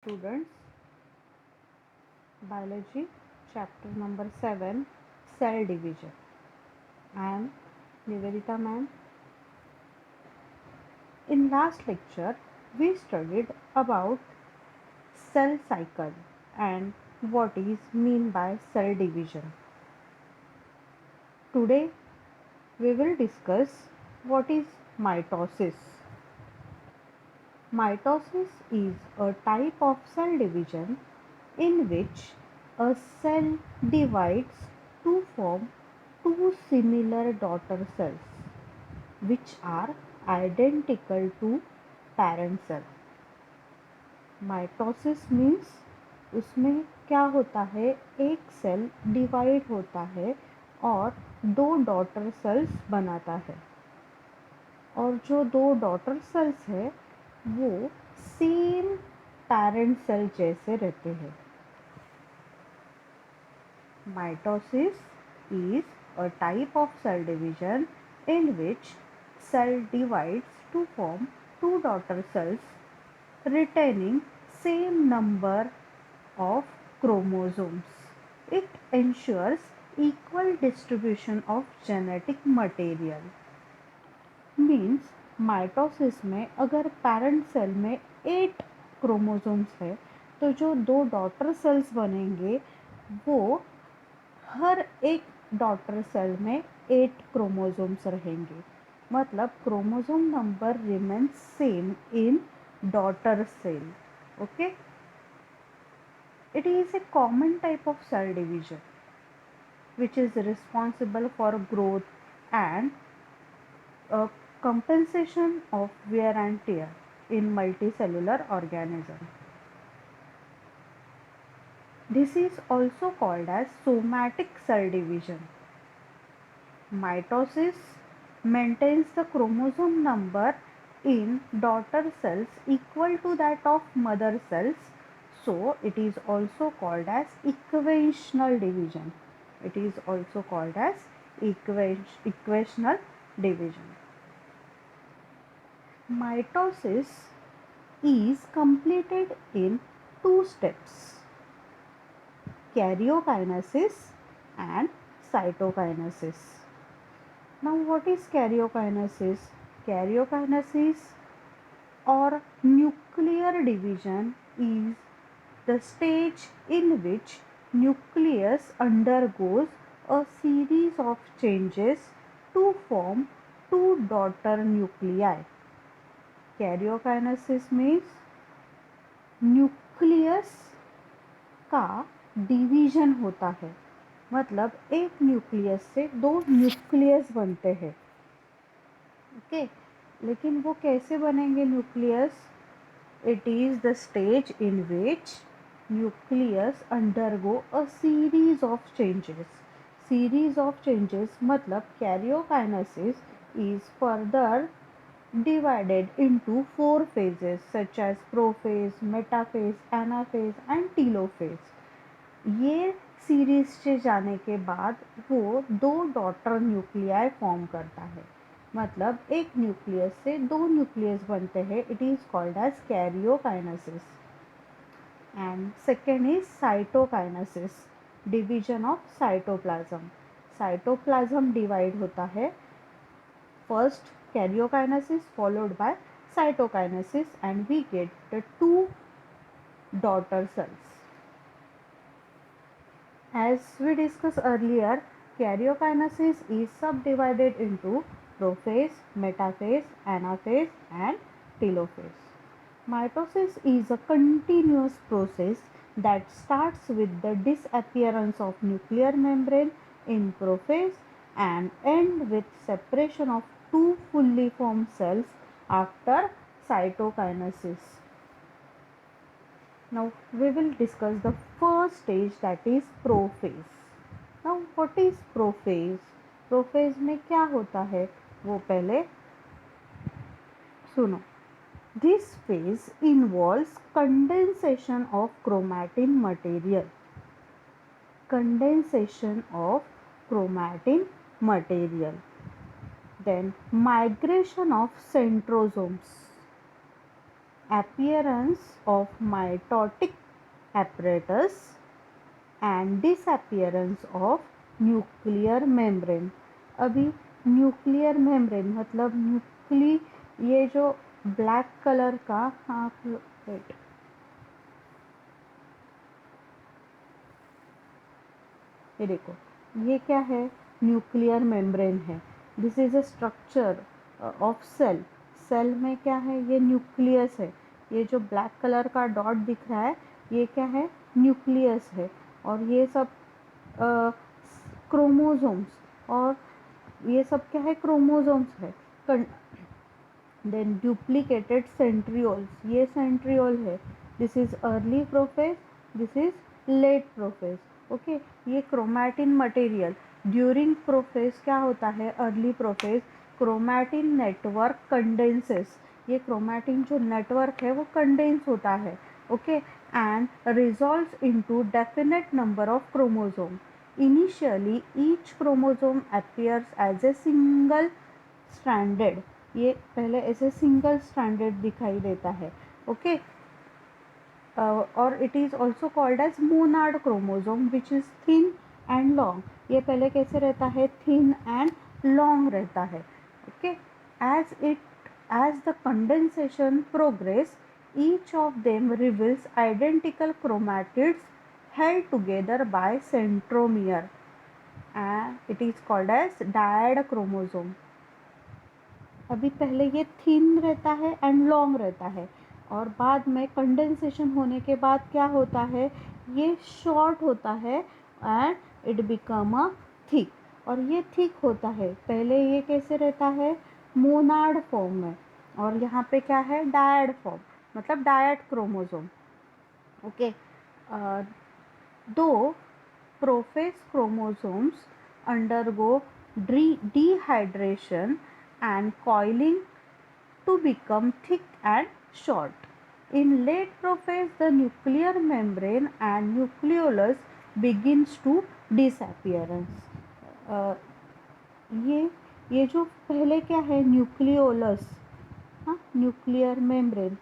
Students, biology chapter number 7, cell division. I am Nivedita ma'am. In last lecture we studied about cell cycle and what is mean by cell division. Today we will discuss what is mitosis. Mitosis is a type of cell division in which a cell divides to form two similar daughter cells which are identical to parent cell. Mitosis means उसमें क्या होता है, एक cell divide होता है और दो daughter cells बनाता है और जो दो डॉटर सेल्स है वो सेम पेरेंट सेल जैसे रहते हैं. Mitosis is a type of cell division in which cell divides to form two daughter cells retaining same number of chromosomes. It ensures equal distribution of genetic material. Means mitosis में अगर parent cell में 8 chromosomes है तो जो दो daughter cells बनेंगे वो हर एक डॉटर सेल में 8 क्रोमोसोम्स रहेंगे. मतलब chromosome number remains same in daughter cell. Okay, it is a common type of cell division which is responsible for growth and a compensation of wear and tear in multicellular organism. This is also called as somatic cell division. Mitosis maintains the chromosome number in daughter cells equal to that of mother cells, so it is also called as equational division. It is also called as equational division. Mitosis is completed in two steps: karyokinesis and cytokinesis. Now, what is karyokinesis? Karyokinesis or nuclear division is the stage in which nucleus undergoes a series of changes to form two daughter nuclei. Karyokinesis means nucleus का division होता है. मतलब एक nucleus से दो nucleus बनते हैं. Okay, लेकिन वो कैसे बनेंगे nucleus? It is the stage in which nucleus undergo a series of changes. Series of changes मतलब karyokinesis is further divided into four phases such as prophase, metaphase, anaphase and telophase. ये series से जाने के बाद वो दो daughter nuclei form करता है. मतलब एक न्यूक्लियस से दो न्यूक्लियस बनते हैं. It is called as karyokinesis. And second is cytokinesis, division of cytoplasm. Cytoplasm divide होता है. First karyokinesis followed by cytokinesis and we get the two daughter cells. As we discussed earlier, karyokinesis is subdivided into prophase, metaphase, anaphase and telophase. Mitosis is a continuous process that starts with the disappearance of nuclear membrane in prophase and end with separation of two fully formed cells after cytokinesis. Now we will discuss the first stage, that is prophase. Now what is prophase? Prophase में क्या होता है वो पहले सुनो. This phase involves condensation of chromatin material. Condensation of chromatin material. Then migration of centrosomes. appearance of mitotic apparatus and disappearance of nuclear membrane. अभी nuclear membrane मतलब nuclei, ये जो ब्लैक कलर का, हाँ वेट, ये देखो, ये क्या है, न्यूक्लियर मेम्ब्रेन है। This is a structure of cell. Cell में क्या है, ये न्यूक्लियस है। ये जो ब्लैक कलर का डॉट दिख रहा है, ये क्या है, न्यूक्लियस है। और ये सब क्रोमोसोम्स, और ये सब क्या है, क्रोमोसोम्स है। देन डुप्लीकेटेड सेंट्रियोल्स, ये सेंट्रियोल है। This is early prophase, this is late prophase. Okay, ये क्रोमैटिन मटेरियल ड्यूरिंग प्रोफेज क्या होता है, early prophase chromatin network condenses. ये क्रोमैटिन जो नेटवर्क है वो कंडेंस होता है। Okay, and resolves into definite number of chromosome. Initially each chromosome appears as a single stranded, ये पहले ऐसे सिंगल स्ट्रैंडेड दिखाई देता है। ओके, और it is also called as monad chromosome which is thin and long. ये पहले कैसे रहता है, थिन एंड लॉन्ग रहता है। Okay, as the condensation progress each of them reveals identical chromatids held together by centromere, and it is called as dyad chromosome. अभी पहले ये थिन रहता है एंड लॉन्ग रहता है, और बाद में कंडेंसेशन होने के बाद क्या होता है, ये शॉर्ट होता है and it become a thick. और ये थिक होता है, पहले ये कैसे रहता है, मोनाड फॉर्म में, और यहाँ पे क्या है, डायड फॉर्म, मतलब डायड क्रोमोसोम। ओके, दो prophase chromosomes undergo dehydration and coiling to become thick and short. In late prophase, the nuclear membrane and nucleolus begins to disappearance. Uh, ये जो पहले क्या है, न्यूक्लियोलस, हाँ, न्यूक्लियर मेम्ब्रेन,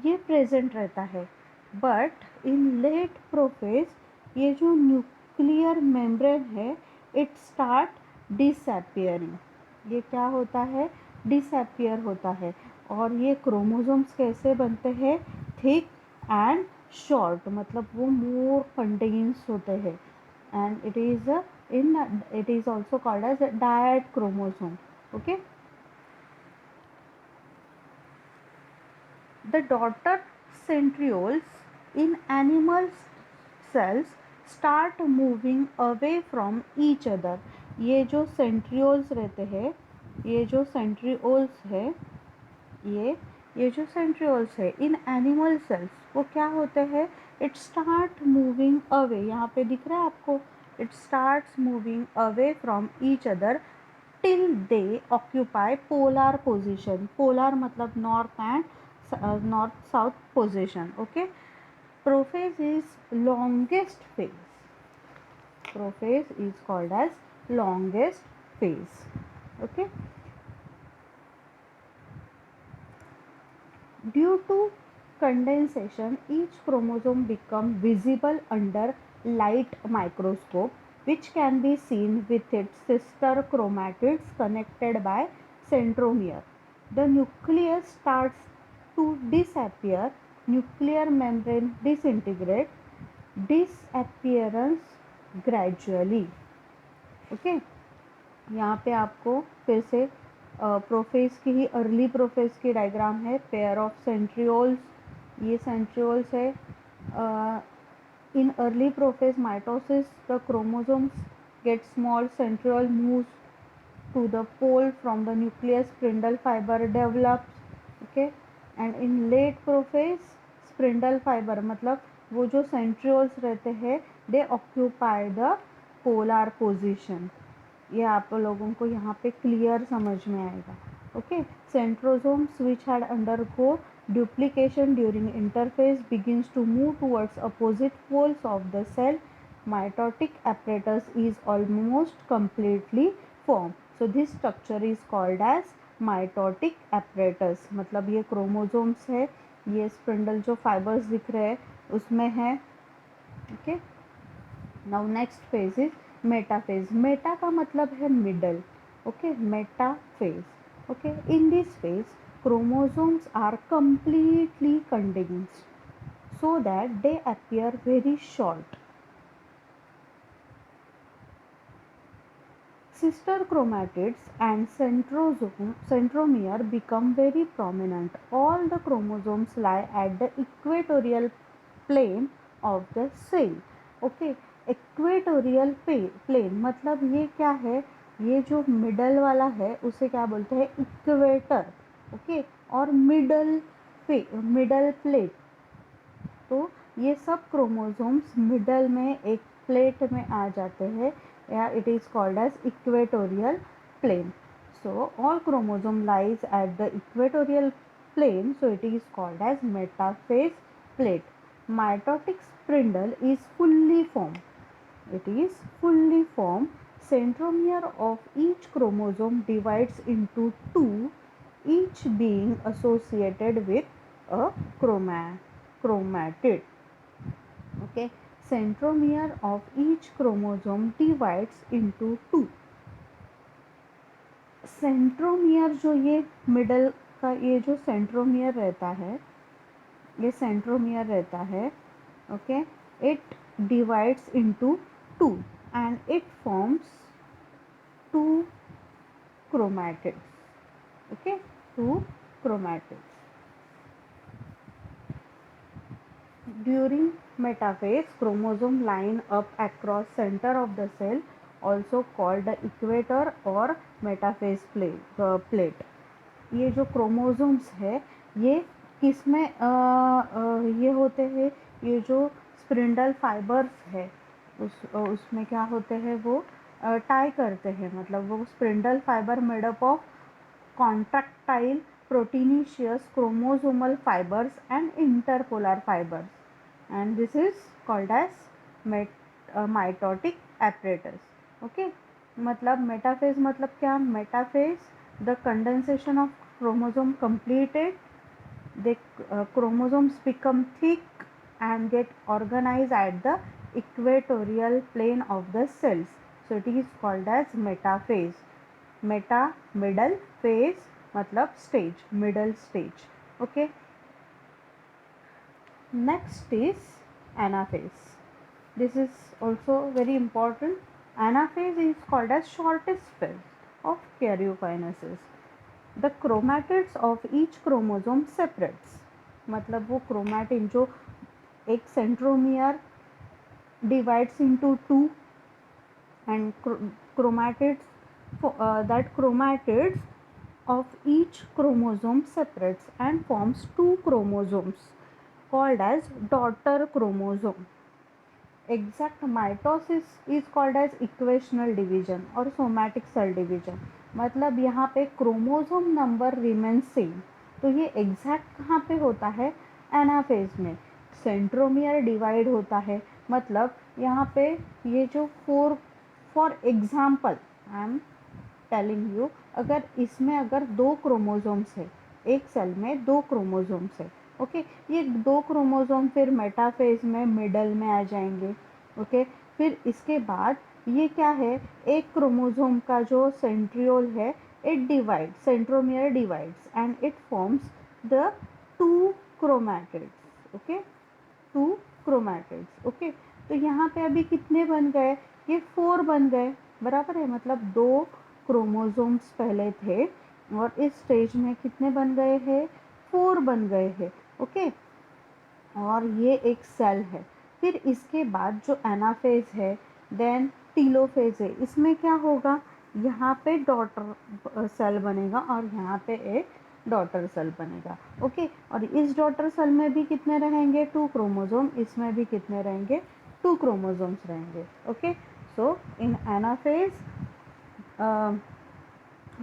ये present रहता है। बट इन लेट प्रोफेज ये जो न्यूक्लियर मेम्ब्रेन है, इट स्टार्ट डिसअपियरिंग। ये क्या होता है, डिसअपियर होता है। और ये क्रोमोसोम्स कैसे बनते हैं, थिक एंड शॉर्ट, मतलब वो मोर कंडेंस होते हैं। And it is also called as a dyad chromosome. Okay, the daughter centrioles in animal cells start moving away from each other. ये जो centrioles रहते हैं, ये जो centrioles है, ये जो सेंट्रियोल्स है इन एनिमल सेल्स, वो क्या होते हैं, इट स्टार्ट मूविंग अवे, यहाँ पे दिख रहा है आपको, it starts moving away from each other till they occupy polar position. Polar मतलब north and north south position. Okay, prophase is longest phase, prophase is called as longest phase. Okay, due to condensation, each chromosome becomes visible under light microscope, which can be seen with its sister chromatids connected by centromere. The nucleus starts to disappear, nuclear membrane disintegrate, disappearance gradually. Okay, यहाँ पे आपको फिर से prophase की ही, early prophase की diagram है, pair of centrioles, ये centrioles है। In early prophase mitosis the chromosomes gate small, centriole moves to the pole from the nucleus, spindle fiber develops. Okay, and in late prophase spindle fiber मतलब वो जो centrioles रहते हैं, they occupy the polar position. ये आप लोगों को यहाँ पे क्लियर समझ में आएगा। Okay, centrosomes which had undergo duplication during interphase begins to move towards opposite poles of the cell. Mitotic apparatus is almost completely formed. So this structure is called as mitotic apparatus। मतलब ये chromosomes है, ये spindle जो fibres दिख रहे हैं उसमें है। Okay, now next phase is metaphase. Meta का मतलब है middle. Okay, metaphase. Okay, in this phase chromosomes are completely condensed so that they appear very short. Sister chromatids and centromere become very prominent. All the chromosomes lie at the equatorial plane of the cell. Okay, equatorial plane मतलब ये क्या है, ये जो middle वाला है उसे क्या बोलते हैं, इक्वेटर। ओके, और मिडल प्लेट, तो ये सब क्रोमोसोम्स मिडल में एक प्लेट में आ जाते हैं, या it is called as equatorial plane. So all chromosome lies at the equatorial plane, so it is called as metaphase plate. Mitotic spindle is fully formed. It is fully formed. Centromere of each chromosome divides into two, each being associated with a chromatid. Okay, centromere of each chromosome divides into two. Centromere जो ये middle का ये जो centromere रहता है, ये centromere रहता है. Okay, it divides into two and it forms two chromatids. Okay, two chromatids. During metaphase, chromosome line up across center of the cell, also called the equator or metaphase plate. ये जो chromosomes है ये किस में ये होते हैं, ये जो स्पिंडल फाइबर्स है उसमें क्या होते हैं, वो टाई करते हैं. मतलब वो spindle fibre made up of contractile proteinaceous chromosomal fibers and interpolar fibers, and this is called as mitotic apparatus. Okay, मतलब मेटाफेज मतलब क्या, metaphase the condensation of chromosome completed, the chromosomes become thick and get organized at the equatorial plane of the cells, so it is called as metaphase. Meta middle, phase मतलब stage, middle stage. Okay, next is anaphase. This is also very important. Anaphase is called as shortest phase of karyokinesis. The chromatids of each chromosome separates. मतलब वो chromatin जो एक centromere divides into two and that chromatids of each chromosome separates and forms two chromosomes called as daughter chromosome. Exact mitosis is called as equational division और somatic cell division. मतलब यहाँ पे chromosome number remain same. तो ये exact कहाँ पे होता है, एनाफेज में. सेंट्रोमियर डिवाइड होता है, मतलब यहाँ पे ये जो for example I am telling you, अगर इसमें अगर दो क्रोमोसोम्स है, एक सेल में दो क्रोमोसोम्स है. ओके, ये दो क्रोमोसोम फिर मेटाफेज में मिडल में आ जाएंगे. ओके, फिर इसके बाद ये क्या है, एक क्रोमोसोम का जो सेंट्रियोल है it divide, centromere divides and it forms the two chromatids. Okay, two chromatids. Okay, तो यहाँ पे अभी कितने बन गए, ये 4 बन गए. बराबर है, मतलब दो क्रोमोसोम्स पहले थे और इस स्टेज में कितने बन गए हैं, 4 बन गए हैं. ओके, और ये एक सेल है. फिर इसके बाद जो एनाफेज है, देन टीलोफेज है. इसमें क्या होगा, यहाँ पे डॉटर सेल बनेगा और यहाँ पे एक डॉटर सेल बनेगा. ओके, और इस डॉटर सेल में भी कितने रहेंगे, 2 क्रोमोसोम. इसमें भी कितने रहेंगे, 2 क्रोमोसोम्स रहेंगे. Okay, so in anaphase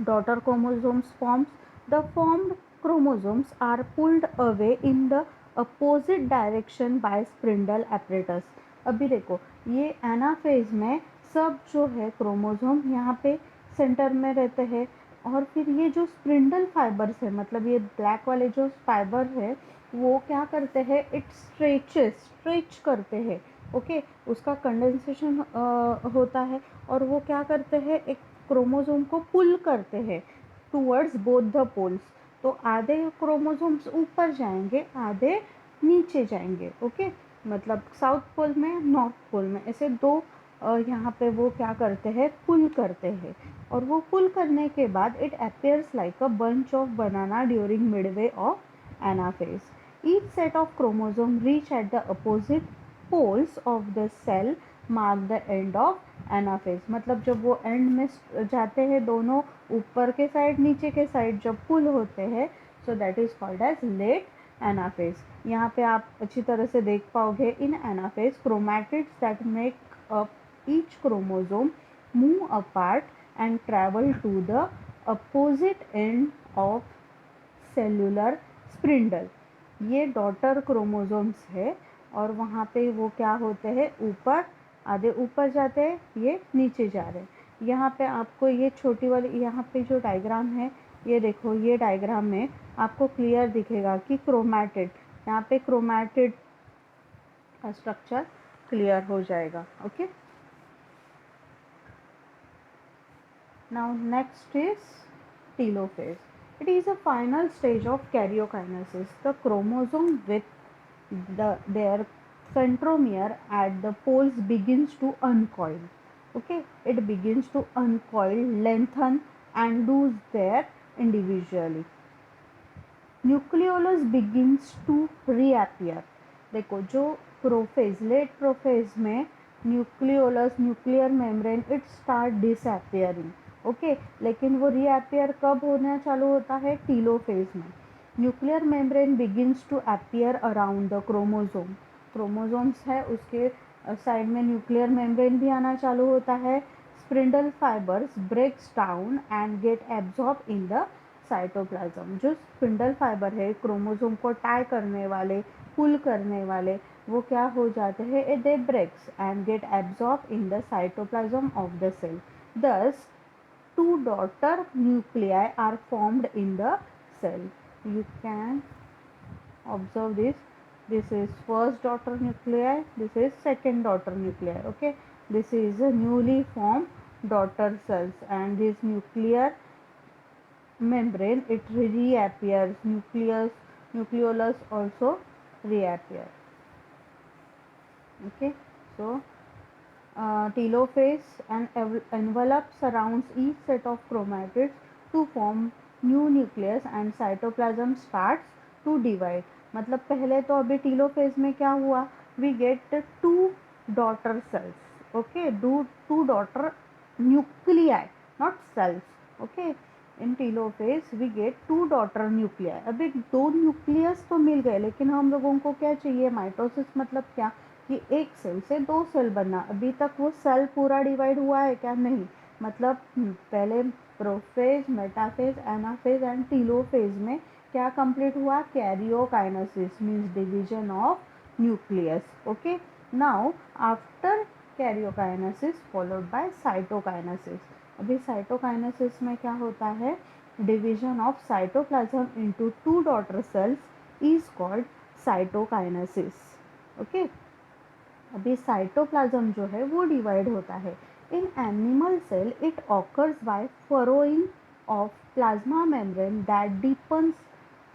daughter chromosomes forms. The formed chromosomes are pulled away in the opposite direction by spindle apparatus. अभी देखो, ये एनाफेज में सब जो है क्रोमोसोम यहाँ पे सेंटर में रहते हैं, और फिर ये जो स्पिंडल फाइबर्स है, मतलब ये ब्लैक वाले जो फाइबर है वो क्या करते हैं, स्ट्रेच करते हैं, ओके। उसका कंडेंसेशन होता है, और वो क्या करते हैं, एक क्रोमोसोम को पुल करते हैं टूवर्ड्स बोथ द पोल्स। तो आधे क्रोमोसोम्स ऊपर जाएंगे, आधे नीचे जाएंगे, ओके। मतलब साउथ पोल में, नॉर्थ पोल में, ऐसे दो यहाँ पे वो क्या करते हैं, पुल करते हैं। और वो पुल करने के बाद it appears like a bunch of banana during midway of anaphase. Each set of chromosome reach at the opposite poles of the cell mark the end of anaphase. मतलब जब वो एंड में जाते हैं दोनों, ऊपर के साइड नीचे के साइड जब पुल होते हैं, so that is called as late anaphase. यहाँ पे आप अच्छी तरह से देख पाओगे, in anaphase chromatids that make up each chromosome move apart and travel to the opposite end of cellular spindle. ये डॉटर क्रोमोसोम्स है, और वहाँ पे वो क्या होते हैं, ऊपर, आधे ऊपर जाते हैं, ये नीचे जा रहे हैं। यहाँ पे आपको ये छोटी वाली, यहाँ पे जो डायग्राम है, ये देखो, ये डायग्राम में आपको क्लियर दिखेगा कि क्रोमैटिड, यहाँ पे क्रोमैटिड का स्ट्रक्चर क्लियर हो जाएगा, okay. Now next is telophase. It is a final stage of karyokinesis. The chromosome with their centromere at the poles begins to uncoil. Okay, it begins to uncoil, lengthen and lose their individually. Nucleolus begins to reappear. देखो, जो prophase, late prophase में nucleolus, nuclear membrane, it start disappearing, okay. लेकिन वो reappear कब होना चालू होता है, टीलोफेज में। Nuclear membrane begins to appear around the chromosome. Chromosomes है, उसके साइड में न्यूक्लियर मेम्ब्रेन भी आना चालू होता है। Spindle fibres breaks down and get absorb in the cytoplasm. जो स्पिंडल फाइबर है, क्रोमोसोम को टाई करने वाले, पुल करने वाले, वो क्या हो जाते हैं, they breaks and get absorb in the cytoplasm of the cell. दस two daughter nuclei are formed in the cell. You can observe this. This is first daughter nuclei, this is second daughter nuclei, okay. This is a newly formed daughter cells, and this nuclear membrane, it reappears, nucleolus also reappear, okay. So telophase, an envelope surrounds each set of chromatids to form new nucleus and cytoplasm starts to divide. मतलब पहले तो अभी telophase में क्या हुआ, we get two daughter cells, okay, two daughter nuclei, not cells, okay. In telophase we get two daughter nuclei. अभी दो nucleus तो मिल गए, लेकिन हम लोगों को क्या चाहिए, माइटोसिस मतलब क्या, कि एक सेल से दो सेल बनना। अभी तक वो सेल पूरा डिवाइड हुआ है क्या, नहीं। मतलब पहले prophase, metaphase, anaphase and telophase में क्या कंप्लीट हुआ, karyokinesis means division of nucleus, okay. Now after karyokinesis followed by cytokinesis. अभी साइटोकाइनेसिस में क्या होता है, division of cytoplasm into two daughter cells is called cytokinesis, okay. अभी साइटोप्लाज्म जो है वो डिवाइड होता है। In animal cell it occurs by furrowing of plasma membrane that deepens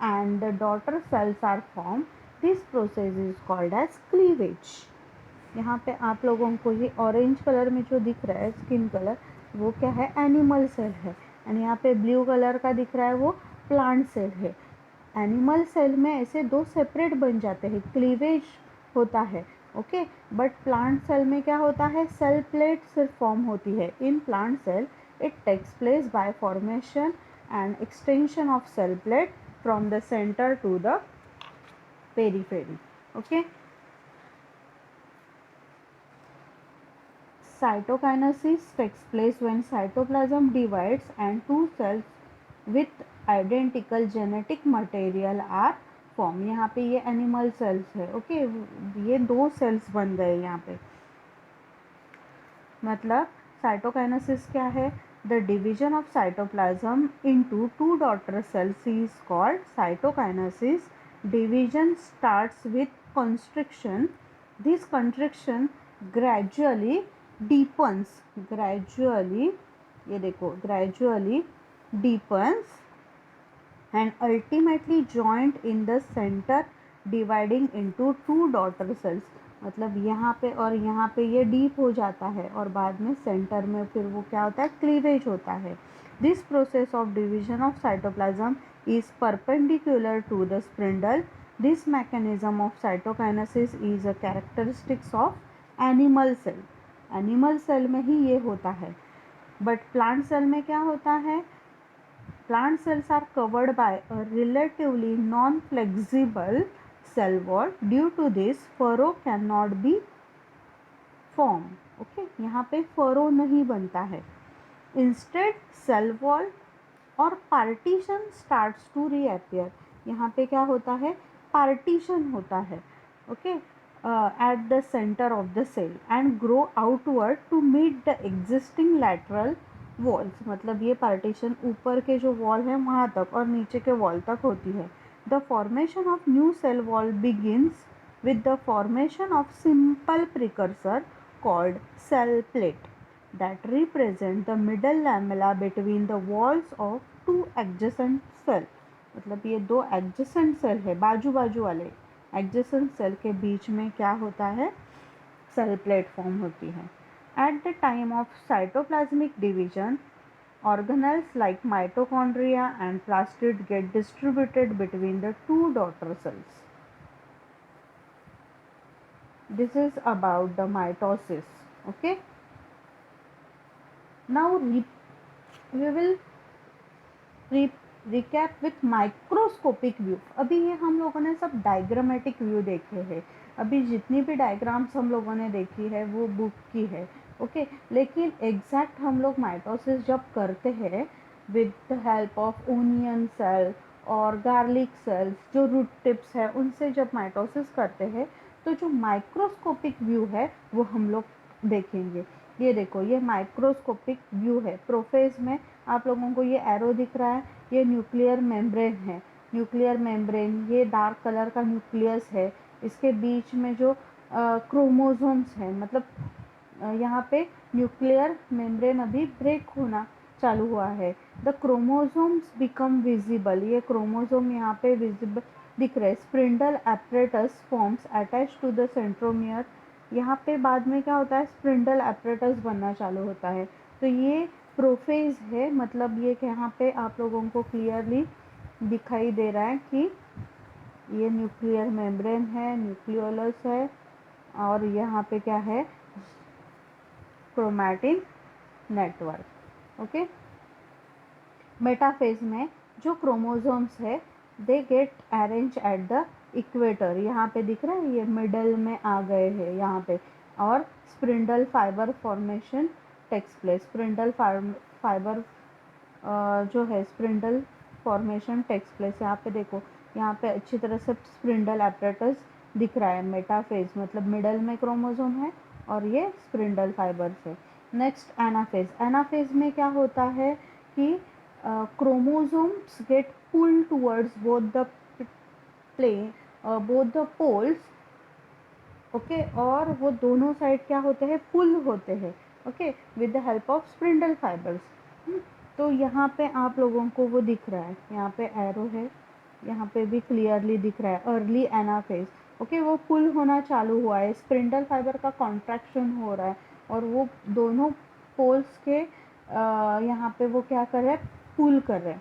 and the daughter cells are form. This process is called as cleavage. यहाँ पे आप लोगों को ये ऑरेंज कलर में जो दिख रहा है स्किन कलर, वो क्या है, एनिमल सेल है। एंड यहाँ पे ब्लू कलर का दिख रहा है, वो प्लांट सेल है। एनिमल सेल में ऐसे दो सेपरेट बन जाते हैं, क्लीवेज होता है, ओके। बट प्लांट सेल में क्या होता है, सेल प्लेट सिर्फ फॉर्म होती है। In plant cell it takes place by formation and extension of cell plate from the centre to the periphery, okay. Cytokinesis takes place when cytoplasm divides and two cells with identical genetic material are formed. यहाँ पे ये animal cells है, okay. ये दो sales बन गए यहाँ पे। मतलब साइटोकाइनेसिस क्या है, the division of cytoplasm into two daughter cells is called cytokinesis. division starts with constriction. This constriction gradually deepens, ये देखो gradually deepens and ultimately joined in the center dividing into two daughter cells. मतलब यहाँ पे और यहाँ पे ये deep हो जाता है और बाद में सेंटर में फिर वो क्या होता है, क्लीवेज होता है. This process of division of cytoplasm is perpendicular to the spindle. This mechanism of cytokinesis is a characteristics of animal cell. Animal cell में ही ये होता है. But plant cell में क्या होता है? Plant cells are covered by a relatively non-flexible cell wall. Due to this, furrow cannot be formed. Okay, यहाँ पे furrow नहीं बनता है. Instead, cell wall और पार्टीशन स्टार्ट्स टू रीअपियर. यहाँ पे क्या होता है, पार्टीशन होता है. Okay, at the centre of the cell and grow outward to meet the existing lateral walls. मतलब ये पार्टीशन ऊपर के जो वॉल है वहाँ तक और नीचे के वॉल तक होती है. The formation of new cell wall begins with the formation of simple precursor called cell plate that represent the middle lamella between the walls of two adjacent cell. मतलब ये दो adjacent cell है, बाजू बाजू वाले adjacent cell के बीच में क्या होता है, cell plate form होती है. At the time of cytoplasmic division, organelles like mitochondria and plastid get distributed between the two daughter cells. This is about the mitosis. Okay, now we will recap with microscopic view. अभी ये हम लोगों ने सब diagrammatic view देखे हैं. अभी जितनी भी डायग्राम्स हम लोगों ने देखी है वो बुक की है. ओके, लेकिन एग्जैक्ट हम लोग माइटोसिस जब करते हैं with the help of onion cell और गार्लिक सेल्स जो रूट टिप्स है उनसे जब माइटोसिस करते हैं तो जो माइक्रोस्कोपिक व्यू है वो हम लोग देखेंगे. ये देखो, ये माइक्रोस्कोपिक व्यू है. प्रोफेज में आप लोगों को ये एरो दिख रहा है, ये न्यूक्लियर मेम्ब्रेन है. न्यूक्लियर मेम्ब्रेन ये डार्क कलर का न्यूक्लियस है. इसके बीच में जो क्रोमोसोम्स है, मतलब यहाँ पे न्यूक्लियर मेम्ब्रेन अभी ब्रेक होना चालू हुआ है. The chromosomes become visible. ये क्रोमोसोम यहाँ पे विजिबल दिख रहे. Spindle apparatus forms attach to the centromere. यहाँ पे बाद में क्या होता है, स्प्रिंडल एपरेटस बनना चालू होता है. तो ये प्रोफेज है. मतलब ये यहाँ पे आप लोगों को क्लियरली दिखाई दे रहा है कि ये न्यूक्लियर मेम्ब्रेन है, न्यूक्लियोलस है और यहाँ पे क्या है, क्रोमैटिन नेटवर्क. ओके, मेटाफेज में जो क्रोमोसोम्स है they get arrange at the equator. यहाँ पे दिख रहा है, ये मिडल में आ गए हैं यहाँ पे. और spindle fibre formation takes place. Spindle fibre जो है स्प्रिंडल फॉर्मेशन टेक्स प्लेस. यहाँ पे देखो, यहाँ पे अच्छी तरह से स्प्रिंडल एपरेटस दिख रहा है. मेटाफेज मतलब मिडल में क्रोमोसोम है और ये स्प्रिंडल फाइबर्स है. Next anaphase. एनाफेज में क्या होता है कि chromosomes get pulled towards both the poles. Okay, और वो दोनों साइड क्या होते हैं, पुल होते हैं. Okay, with the help of spindle fibres. तो यहाँ पे आप लोगों को वो दिख रहा है, यहाँ पे एरो है, यहाँ पे भी क्लियरली दिख रहा है अर्ली एनाफेज. ओके, वो पुल होना चालू हुआ है, स्प्रिंडल फाइबर का कॉन्ट्रैक्शन हो रहा है और वो दोनों पोल्स के यहाँ पे वो क्या कर रहे हैं, पुल कर रहे हैं.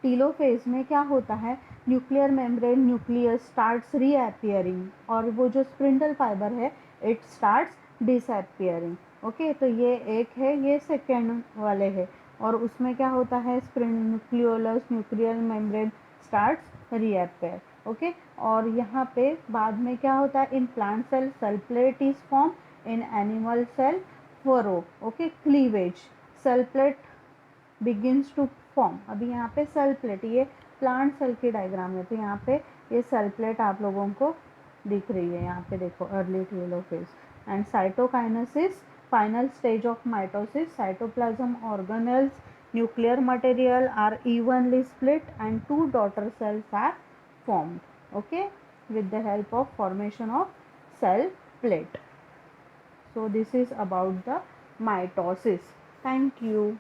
टीलोफेज में क्या होता है, न्यूक्लियर मेम्ब्रेन न्यूक्लियस स्टार्ट्स रीअपियरिंग और वो जो स्प्रिंडल फाइबर है इट स्टार्ट्स डिसअपियरिंग. ओके, तो ये एक है, ये सेकेंड वाले है. और उसमें क्या होता है, nucleolus nuclear membrane starts reappear. Okay, और यहाँ पे बाद में क्या होता है, in plant cell cell plate is form, in animal cell furrow. Okay, cleavage, cell plate begins to form. अभी यहाँ पे सेल प्लेट, ये प्लांट सेल की डायग्राम है, तो यहाँ पे ये सेल प्लेट आप लोगों को दिख रही है. यहाँ पे देखो, early telophase and cytokinesis, final stage of mitosis. Cytoplasm organelles nuclear material are evenly split and two daughter cells are formed, okay, with the help of formation of cell plate. So this is about the mitosis. Thank you.